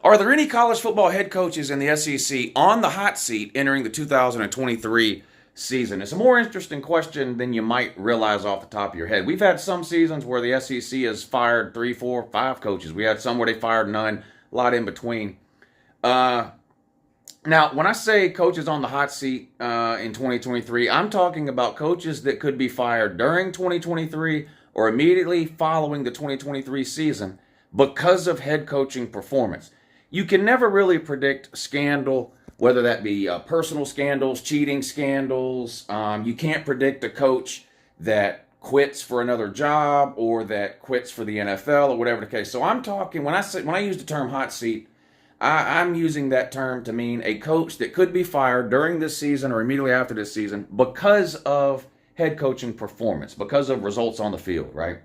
Are there any college football head coaches in the SEC on the hot seat entering the 2023 season? It's a more interesting question than you might realize off the top of your head. We've had some seasons where the SEC has fired 3, 4, 5 coaches. We had some where they fired none, a lot in between. Now, when I say coaches on the hot seat in 2023, I'm talking about coaches that could be fired during 2023 or immediately following the 2023 season because of head coaching performance. You can never really predict scandal, whether that be personal scandals, cheating scandals. You can't predict a coach that quits for another job or that quits for the NFL or whatever the case. So I'm talking, when I use the term hot seat, I'm using that term to mean a coach that could be fired during this season or immediately after this season because of head coaching performance, because of results on the field, right?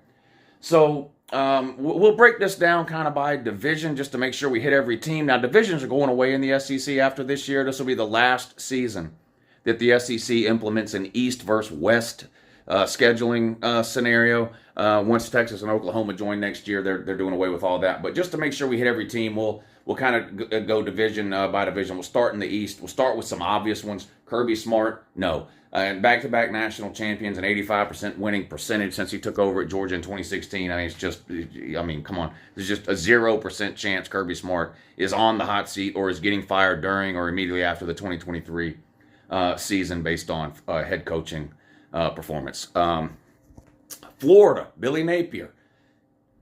So we'll break this down kind of by division just to make sure we hit every team. Now, divisions are going away in the SEC after this year. This will be the last season that the SEC implements an East versus West scheduling scenario. Once Texas and Oklahoma join next year, they're doing away with all that. But just to make sure we hit every team, we'll kind of go division by division. We'll start in the East. We'll start with some obvious ones. Kirby Smart, no. And back-to-back national champions, an 85% winning percentage since he took over at Georgia in 2016. Come on. There's just a 0% chance Kirby Smart is on the hot seat or is getting fired during or immediately after the 2023 season based on head coaching performance. Florida, Billy Napier,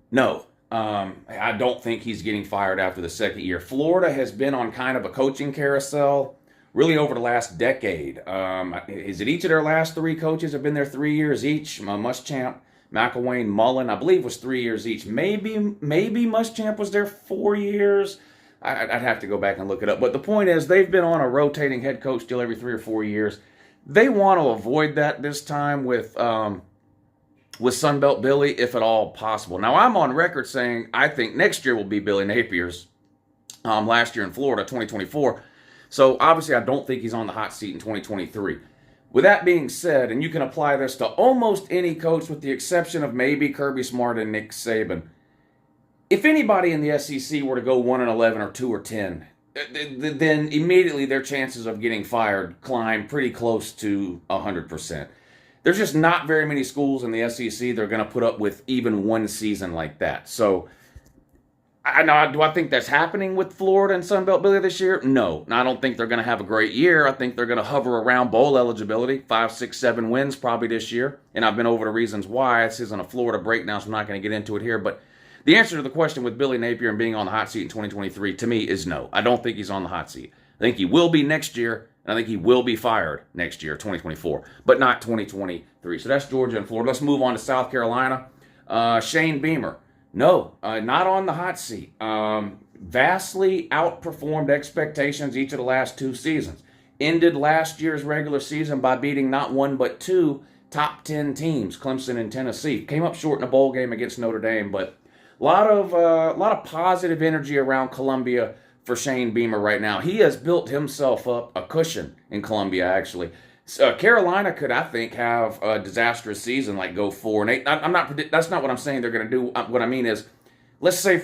no. I don't think he's getting fired after the second year. Florida has been on kind of a coaching carousel really over the last decade. Is it each of their last 3 coaches have been there 3 years each? Muschamp, McElwain, Mullen, I believe was 3 years each. Maybe Muschamp was there 4 years. I'd have to go back and look it up. But the point is, they've been on a rotating head coach deal every 3 or 4 years. They want to avoid that this time with Sunbelt Billy, if at all possible. Now, I'm on record saying I think next year will be Billy Napier's last year in Florida, 2024. So, obviously, I don't think he's on the hot seat in 2023. With that being said, and you can apply this to almost any coach with the exception of maybe Kirby Smart and Nick Saban, if anybody in the SEC were to go 1-11 or 2-10, then immediately their chances of getting fired climb pretty close to 100%. There's just not very many schools in the SEC that are going to put up with even one season like that. So, do I think that's happening with Florida and Sunbelt Billy this year? No. I don't think they're going to have a great year. I think they're going to hover around bowl eligibility, 5, 6, 7 wins probably this year. And I've been over the reasons why. This isn't a Florida breakdown, so I'm not going to get into it here. But the answer to the question with Billy Napier and being on the hot seat in 2023, to me, is no. I don't think he's on the hot seat. I think he will be next year, and I think he will be fired next year, 2024, but not 2023. So that's Georgia and Florida. Let's move on to South Carolina. Shane Beamer. No, not on the hot seat. Vastly outperformed expectations each of the last 2 seasons. Ended last year's regular season by beating not 1 but 2 top 10 teams, Clemson and Tennessee. Came up short in a bowl game against Notre Dame, but a lot of positive energy around Columbia for Shane Beamer right now. He has built himself up a cushion in Columbia, actually. Carolina could, I think, have a disastrous season, like go 4-8. That's not what I'm saying they're going to do. What I mean is, let's say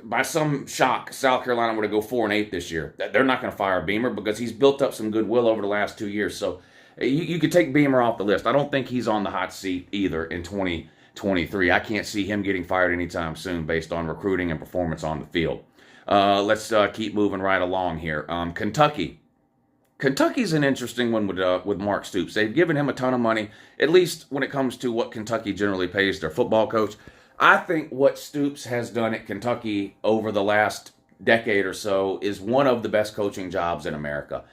by some shock, South Carolina were to go 4-8 this year. They're not going to fire Beamer because he's built up some goodwill over the last 2 years. So you could take Beamer off the list. I don't think he's on the hot seat either in 2023. I can't see him getting fired anytime soon based on recruiting and performance on the field. Let's keep moving right along here. Kentucky. Kentucky's an interesting one with Mark Stoops. They've given him a ton of money, at least when it comes to what Kentucky generally pays their football coach. I think what Stoops has done at Kentucky over the last decade or so is one of the best coaching jobs in America.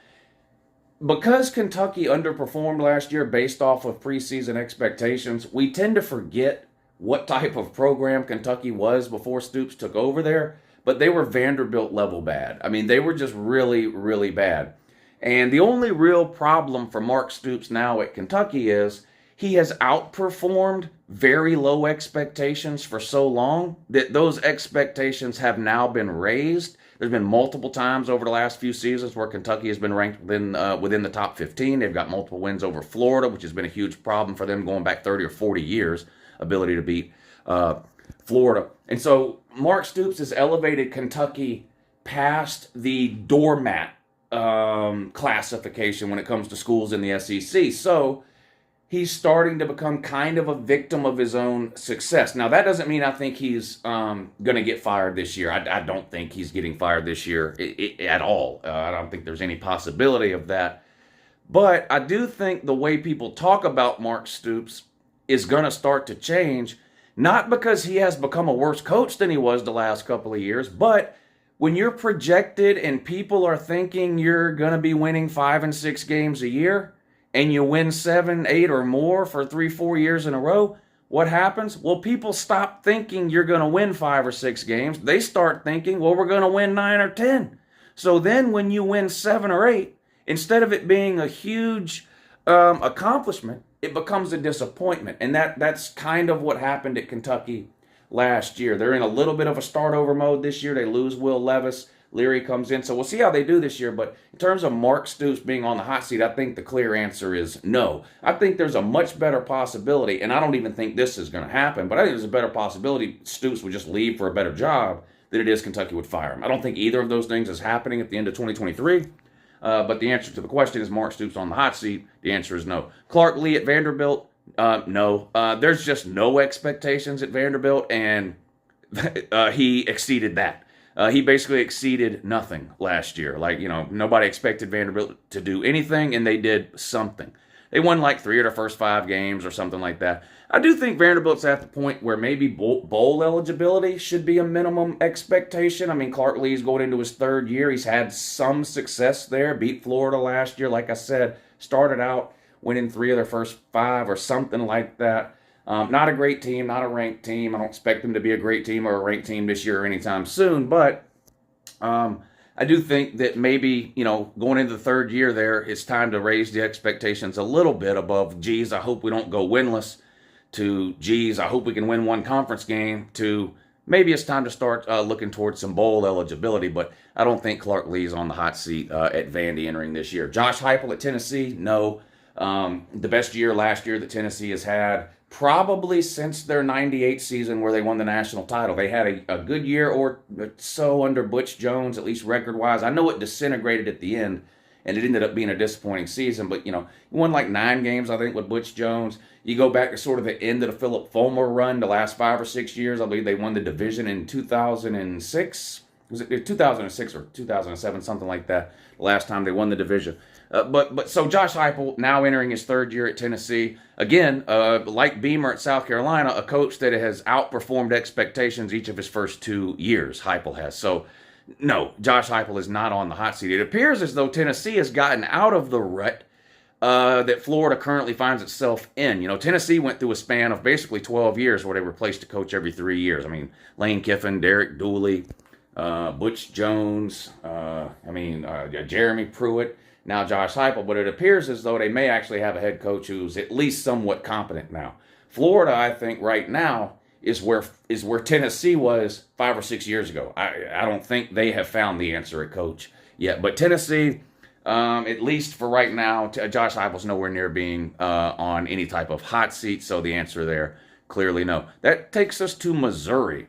Because Kentucky underperformed last year based off of preseason expectations, we tend to forget what type of program Kentucky was before Stoops took over there, but they were Vanderbilt level bad. I mean, they were just really, really bad. And the only real problem for Mark Stoops now at Kentucky is he has outperformed very low expectations for so long that those expectations have now been raised. There's been multiple times over the last few seasons where Kentucky has been ranked within the top 15. They've got multiple wins over Florida, which has been a huge problem for them going back 30 or 40 years, ability to beat Florida. And so Mark Stoops has elevated Kentucky past the doormat classification when it comes to schools in the SEC. So he's starting to become kind of a victim of his own success. Now, that doesn't mean I think he's going to get fired this year. I don't think he's getting fired this year at all. I don't think there's any possibility of that. But I do think the way people talk about Mark Stoops is going to start to change, not because he has become a worse coach than he was the last couple of years, but when you're projected and people are thinking you're going to be winning 5 and 6 games a year, and you win 7, 8 or more for 3, 4 years in a row, what happens? Well, people stop thinking you're going to win 5 or 6 games. They start thinking, well, we're going to win 9 or 10. So then when you win 7 or 8, instead of it being a huge accomplishment, it becomes a disappointment. And that's kind of what happened at Kentucky last year. They're in a little bit of a start-over mode this year. They lose Will Levis. Leary comes in. So we'll see how they do this year. But in terms of Mark Stoops being on the hot seat, I think the clear answer is no. I think there's a much better possibility, and I don't even think this is going to happen, but I think there's a better possibility Stoops would just leave for a better job than it is Kentucky would fire him. I don't think either of those things is happening at the end of 2023. But the answer to the question is Mark Stoops on the hot seat. The answer is no. Clark Lee at Vanderbilt, no. There's just no expectations at Vanderbilt, and he exceeded that. He basically exceeded nothing last year. Nobody expected Vanderbilt to do anything, and they did something. They won like 3 of their first 5 games or something like that. I do think Vanderbilt's at the point where maybe bowl eligibility should be a minimum expectation. I mean, Clark Lee's going into his 3rd year. He's had some success there. Beat Florida last year, like I said. Started out winning 3 of their first 5 or something like that. Not a great team, not a ranked team. I don't expect them to be a great team or a ranked team this year or anytime soon. But I do think that maybe, going into the 3rd year there, it's time to raise the expectations a little bit above, geez, I hope we don't go winless, to, geez, I hope we can win 1 conference game, to maybe it's time to start looking towards some bowl eligibility. But I don't think Clark Lee's on the hot seat at Vandy entering this year. Josh Heupel at Tennessee, no. The best year last year that Tennessee has had, probably since their 98 season where they won the national title. They had a good year or so under Butch Jones, at least record-wise. I know it disintegrated at the end, and it ended up being a disappointing season. But, you won like 9 games, I think, with Butch Jones. You go back to sort of the end of the Philip Fulmer run, the last 5 or 6 years. I believe they won the division in 2006. Was it 2006 or 2007, something like that, the last time they won the division. But so Josh Heupel, now entering his 3rd year at Tennessee. Again, like Beamer at South Carolina, a coach that has outperformed expectations each of his first 2 years, Heupel has. So, no, Josh Heupel is not on the hot seat. It appears as though Tennessee has gotten out of the rut that Florida currently finds itself in. Tennessee went through a span of basically 12 years where they replaced a coach every 3 years. I mean, Lane Kiffin, Derek Dooley, Butch Jones, Jeremy Pruitt, now Josh Heupel, but it appears as though they may actually have a head coach who's at least somewhat competent now. Florida, I think, right now is where Tennessee was 5 or 6 years ago. I don't think they have found the answer at coach yet, but Tennessee, at least for right now, Josh Heupel's nowhere near being on any type of hot seat, so the answer there, clearly no. That takes us to Missouri.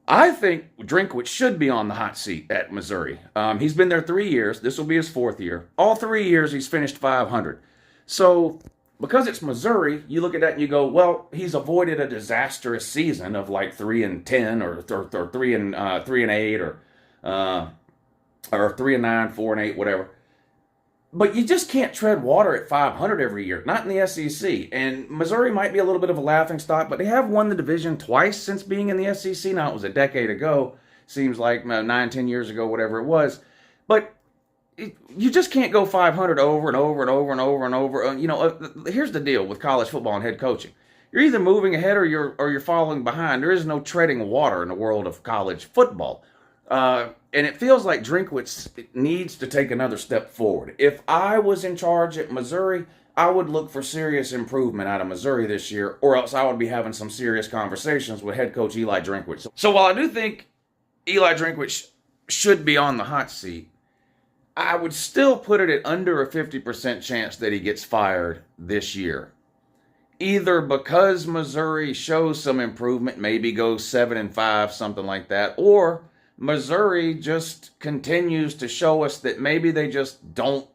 I think Drinkwitz should be on the hot seat at Missouri. He's been there 3 years. This will be his 4th year. All 3 years he's finished 500. So because it's Missouri, you look at that and you go, well, he's avoided a disastrous season of like 3-10 or 3-8 or 3-9, 4-8, whatever. But you just can't tread water at 500 every year, not in the SEC. And Missouri might be a little bit of a laughingstock, but they have won the division twice since being in the SEC. Now, it was a decade ago, seems like 9, 10 years ago, whatever it was. But you just can't go 500 over and over and over and over and over. Here's the deal with college football and head coaching. You're either moving ahead or you're following behind. There is no treading water in the world of college football. And it feels like Drinkwitz needs to take another step forward. If I was in charge at Missouri, I would look for serious improvement out of Missouri this year, or else I would be having some serious conversations with head coach Eli Drinkwitz. So while I do think Eli Drinkwitz should be on the hot seat, I would still put it at under a 50% chance that he gets fired this year. Either because Missouri shows some improvement, maybe goes 7-5, something like that, or Missouri just continues to show us that maybe they just don't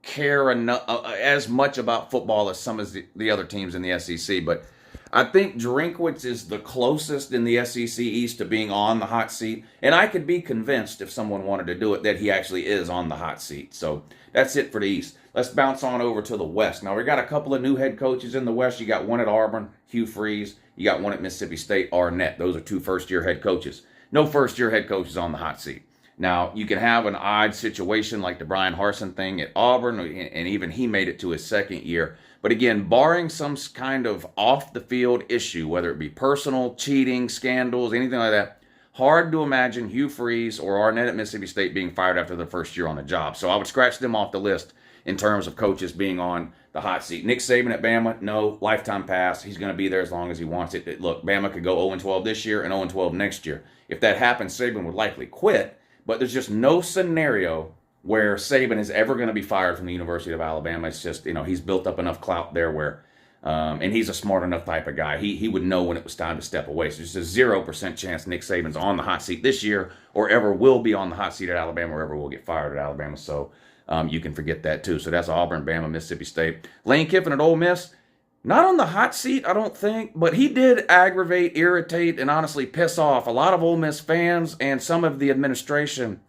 care enough, as much about football as some of the other teams in the SEC. But I think Drinkwitz is the closest in the SEC East to being on the hot seat. And I could be convinced if someone wanted to do it that he actually is on the hot seat. So that's it for the East. Let's bounce on over to the West. Now, we got a couple of new head coaches in the West. You got one at Auburn, Hugh Freeze. You got one at Mississippi State, Arnett. Those are 2 first-year head coaches. No first-year head coaches on the hot seat. Now, you can have an odd situation like the Brian Harsin thing at Auburn, and even he made it to his second year. But again, barring some kind of off-the-field issue, whether it be personal, cheating, scandals, anything like that, hard to imagine Hugh Freeze or Arnett at Mississippi State being fired after their first year on the job. So I would scratch them off the list in terms of coaches being on the hot seat. Nick Saban at Bama, no, lifetime pass. He's going to be there as long as he wants it. Look, Bama could go 0-12 this year and 0-12 next year. If that happens, Saban would likely quit. But there's just no scenario where Saban is ever going to be fired from the University of Alabama. It's just, he's built up enough clout there where, and he's a smart enough type of guy. He would know when it was time to step away. So there's a 0% chance Nick Saban's on the hot seat this year or ever will be on the hot seat at Alabama or ever will get fired at Alabama. So you can forget that too. So that's Auburn, Bama, Mississippi State. Lane Kiffin at Ole Miss. Not on the hot seat, I don't think, but he did aggravate, irritate, and honestly piss off a lot of Ole Miss fans and some of the administration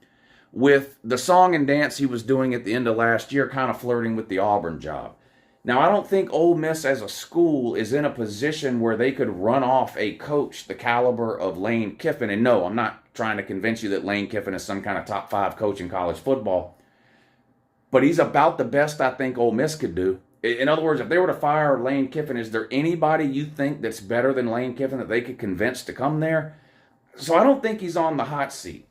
with the song and dance he was doing at the end of last year, kind of flirting with the Auburn job. Now, I don't think Ole Miss as a school is in a position where they could run off a coach the caliber of Lane Kiffin. And no, I'm not trying to convince you that Lane Kiffin is some kind of top 5 coach in college football, but he's about the best I think Ole Miss could do. In other words, if they were to fire Lane Kiffin, is there anybody you think that's better than Lane Kiffin that they could convince to come there? So I don't think he's on the hot seat.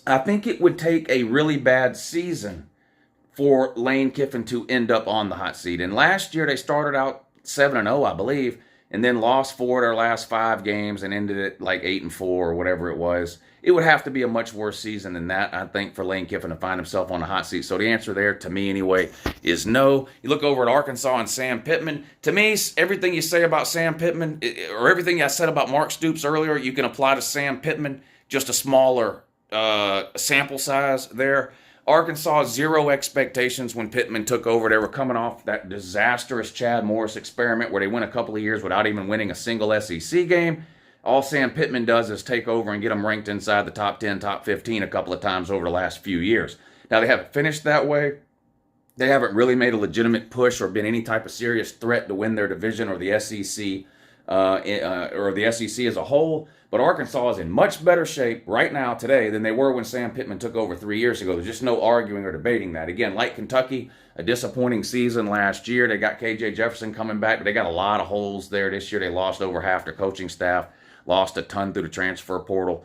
I think it would take a really bad season for Lane Kiffin to end up on the hot seat. And last year they started out 7-0, I believe, and then lost 4 of their last 5 games and ended it like 8-4 or whatever it was. It would have to be a much worse season than that, I think, for Lane Kiffin to find himself on the hot seat. So the answer there, to me anyway, is no. You look over at Arkansas and Sam Pittman. To me, everything you say about Sam Pittman, or everything I said about Mark Stoops earlier, you can apply to Sam Pittman, just a smaller sample size there. Arkansas, 0 expectations when Pittman took over. They were coming off that disastrous Chad Morris experiment where they went a couple of years without even winning a single SEC game. All Sam Pittman does is take over and get them ranked inside the top 10, top 15 a couple of times over the last few years. Now, they haven't finished that way. They haven't really made a legitimate push or been any type of serious threat to win their division or the SEC or the SEC as a whole. But Arkansas is in much better shape right now today than they were when Sam Pittman took over 3 years ago. There's just no arguing or debating that. Again, like Kentucky, a disappointing season last year. They got KJ Jefferson coming back, but they got a lot of holes there this year. They lost over half their coaching staff. Lost a ton through the transfer portal.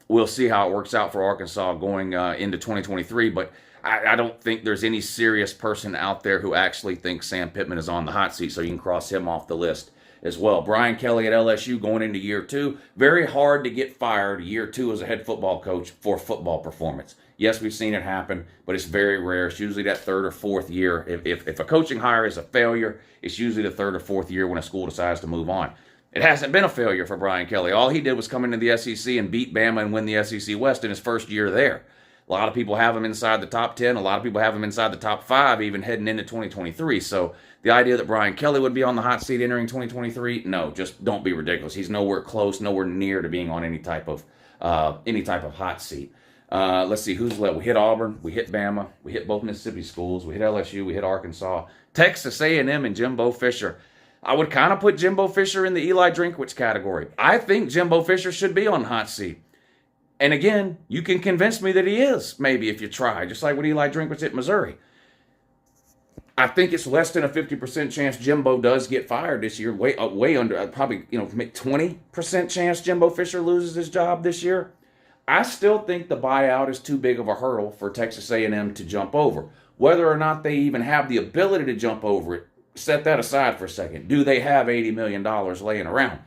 We'll see how it works out for Arkansas going into 2023, but I don't think there's any serious person out there who actually thinks Sam Pittman is on the hot seat, so you can cross him off the list as well. Brian Kelly at LSU going into year 2. Very hard to get fired year 2 as a head football coach for football performance. Yes, we've seen it happen, but it's very rare. It's usually that 3rd or 4th year. If a coaching hire is a failure, it's usually the 3rd or 4th year when a school decides to move on. It hasn't been a failure for Brian Kelly. All he did was come into the SEC and beat Bama and win the SEC West in his first year there. A lot of people have him inside the top 10. A lot of people have him inside the top 5 even heading into 2023. So the idea that Brian Kelly would be on the hot seat entering 2023, no, just don't be ridiculous. He's nowhere close, nowhere near to being on any type of hot seat. Let's see, who's left? We hit Auburn, we hit Bama, we hit both Mississippi schools, we hit LSU, we hit Arkansas, Texas A&M, and Jimbo Fisher. I would kind of put Jimbo Fisher in the Eli Drinkwitz category. I think Jimbo Fisher should be on the hot seat. And again, you can convince me that he is, maybe, if you try, just like with Eli Drinkwitz at Missouri. I think it's less than a 50% chance Jimbo does get fired this year, way under, probably 20% chance Jimbo Fisher loses his job this year. I still think the buyout is too big of a hurdle for Texas A&M to jump over. Whether or not they even have the ability to jump over it, set that aside for a second. Do they have $80 million laying around?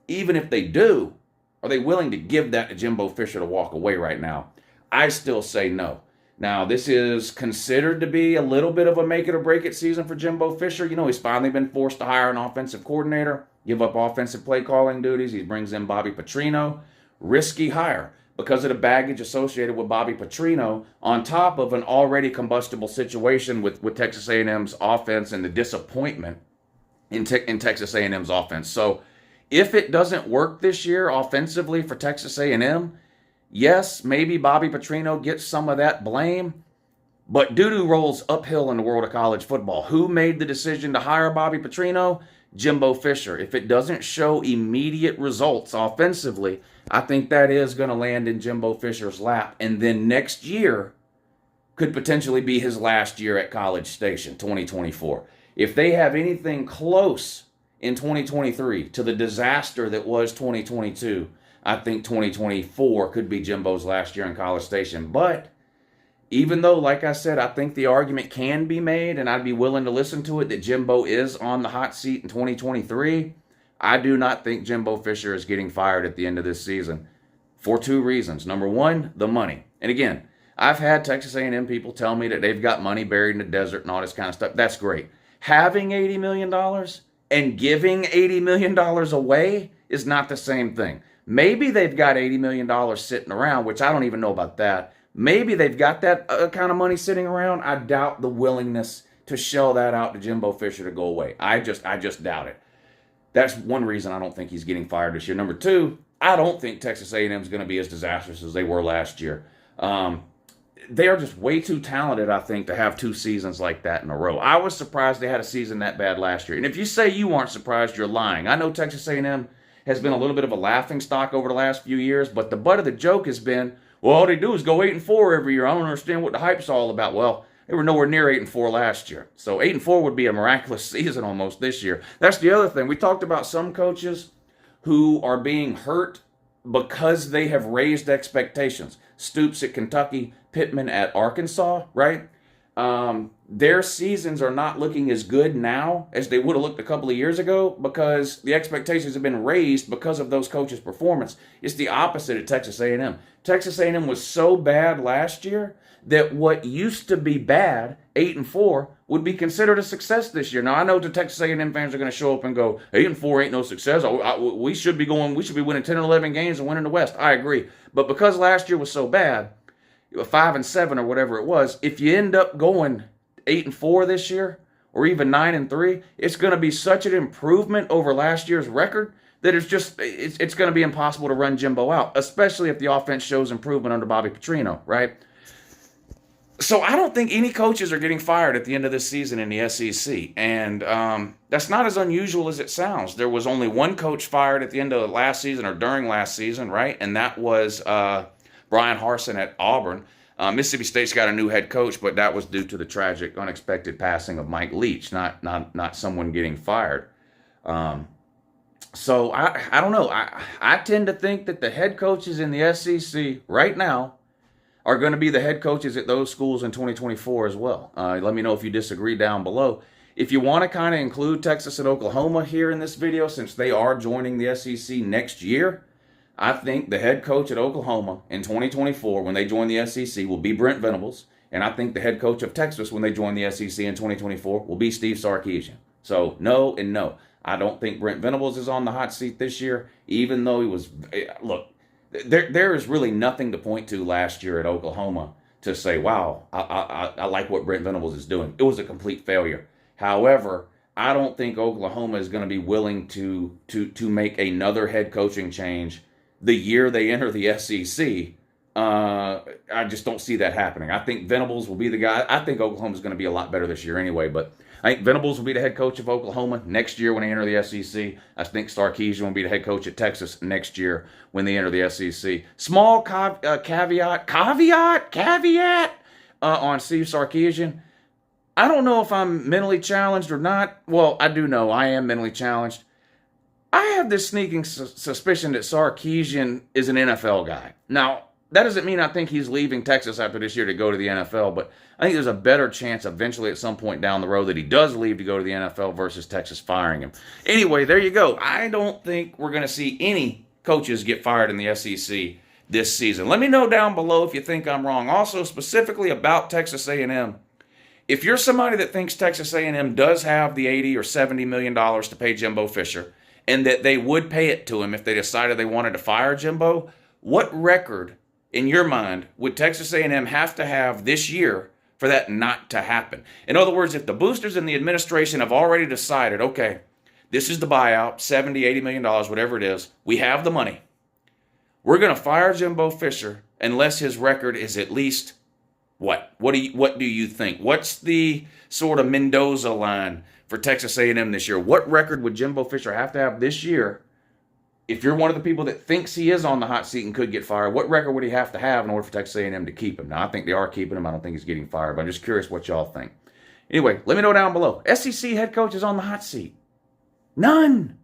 Even if they do, are they willing to give that to Jimbo Fisher to walk away right now? I still say no. Now, this is considered to be a little bit of a make it or break it season for Jimbo Fisher. He's finally been forced to hire an offensive coordinator, give up offensive play calling duties. He brings in Bobby Petrino. Risky hire. because of the baggage associated with Bobby Petrino, on top of an already combustible situation with Texas A&M's offense and the disappointment in Texas A&M's offense. So if it doesn't work this year offensively for Texas A&M, yes, maybe Bobby Petrino gets some of that blame, but doo-doo rolls uphill in the world of college football. Who made the decision to hire Bobby Petrino? Jimbo Fisher. If it doesn't show immediate results offensively, I think that is going to land in Jimbo Fisher's lap. And then next year could potentially be his last year at College Station, 2024. If they have anything close in 2023 to the disaster that was 2022, I think 2024 could be Jimbo's last year in College Station. But even though, like I said, I think the argument can be made, and I'd be willing to listen to it, that Jimbo is on the hot seat in 2023, I do not think Jimbo Fisher is getting fired at the end of this season for two reasons. Number one, the money. And again, I've had Texas A&M people tell me that they've got money buried in the desert and all this kind of stuff. That's great. Having $80 million and giving $80 million away is not the same thing. Maybe they've got $80 million sitting around, which I don't even know about that. Maybe they've got that kind of money sitting around. I doubt the willingness to shell that out to Jimbo Fisher to go away. I just doubt it. That's one reason I don't think he's getting fired this year. Number two, I don't think Texas A&M is going to be as disastrous as they were last year. They are just way too talented, I think, to have two seasons like that in a row. I was surprised they had a season that bad last year. And if you say you aren't surprised, you're lying. I know Texas A&M has been a little bit of a laughingstock over the last few years, but the butt of the joke has been, well, all they do is go 8-4 every year. I don't understand what the hype's all about. Well, they were nowhere near 8-4 last year. So 8-4 would be a miraculous season almost this year. That's the other thing. We talked about some coaches who are being hurt because they have raised expectations. Stoops at Kentucky, Pittman at Arkansas, right? Their seasons are not looking as good now as they would have looked a couple of years ago because the expectations have been raised because of those coaches' performance. It's the opposite at Texas A&M. Texas A&M was so bad last year that what used to be bad, 8-4, would be considered a success this year. Now, I know the Texas A&M fans are going to show up and go, 8-4 ain't no success. We should be winning 10 or 11 games and winning the West. I agree. But because last year was so bad, 5-7 or whatever it was, if you end up going 8-4 this year, or even 9-3, it's going to be such an improvement over last year's record that it's going to be impossible to run Jimbo out, especially if the offense shows improvement under Bobby Petrino, right? So I don't think any coaches are getting fired at the end of this season in the SEC, and that's not as unusual as it sounds. There was only one coach fired at the end of last season or during last season, right? And that was Brian Harsin at Auburn. Mississippi State's got a new head coach, but that was due to the tragic, unexpected passing of Mike Leach, not someone getting fired. So I don't know. I tend to think that the head coaches in the SEC right now are going to be the head coaches at those schools in 2024 as well. Let me know if you disagree down below. If you want to kind of include Texas and Oklahoma here in this video, since they are joining the SEC next year, I think the head coach at Oklahoma in 2024, when they join the SEC, will be Brent Venables. And I think the head coach of Texas, when they join the SEC in 2024, will be Steve Sarkisian. So no and no. I don't think Brent Venables is on the hot seat this year, even though he was... Look, there is really nothing to point to last year at Oklahoma to say, wow, I like what Brent Venables is doing. It was a complete failure. However, I don't think Oklahoma is going to be willing to make another head coaching change the year they enter the SEC. I just don't see that happening. I think Venables will be the guy. I think Oklahoma is going to be a lot better this year anyway, but I think Venables will be the head coach of Oklahoma next year when they enter the SEC. I think Sarkisian will be the head coach at Texas next year when they enter the SEC. Small caveat on Steve Sarkisian. I don't know if I'm mentally challenged or not. Well, I do know I am mentally challenged. I have this sneaking suspicion that Sarkisian is an NFL guy. Now, that doesn't mean I think he's leaving Texas after this year to go to the NFL, but I think there's a better chance eventually at some point down the road that he does leave to go to the NFL versus Texas firing him. Anyway, there you go. I don't think we're going to see any coaches get fired in the SEC this season. Let me know down below if you think I'm wrong. Also, specifically about Texas A&M, if you're somebody that thinks Texas A&M does have the $80 or $70 million to pay Jimbo Fisher, and that they would pay it to him if they decided they wanted to fire Jimbo, what record in your mind, would Texas A&M have to have this year for that not to happen? In other words, if the boosters and the administration have already decided, okay, this is the buyout, 70, $80 million, whatever it is, we have the money. We're going to fire Jimbo Fisher unless his record is at least what? What do you think? What's the sort of Mendoza line for Texas A&M this year? What record would Jimbo Fisher have to have this year? If you're one of the people that thinks he is on the hot seat and could get fired, what record would he have to have in order for Texas A&M to keep him? Now, I think they are keeping him. I don't think he's getting fired, but I'm just curious what y'all think. Anyway, let me know down below. SEC head coach is on the hot seat. None.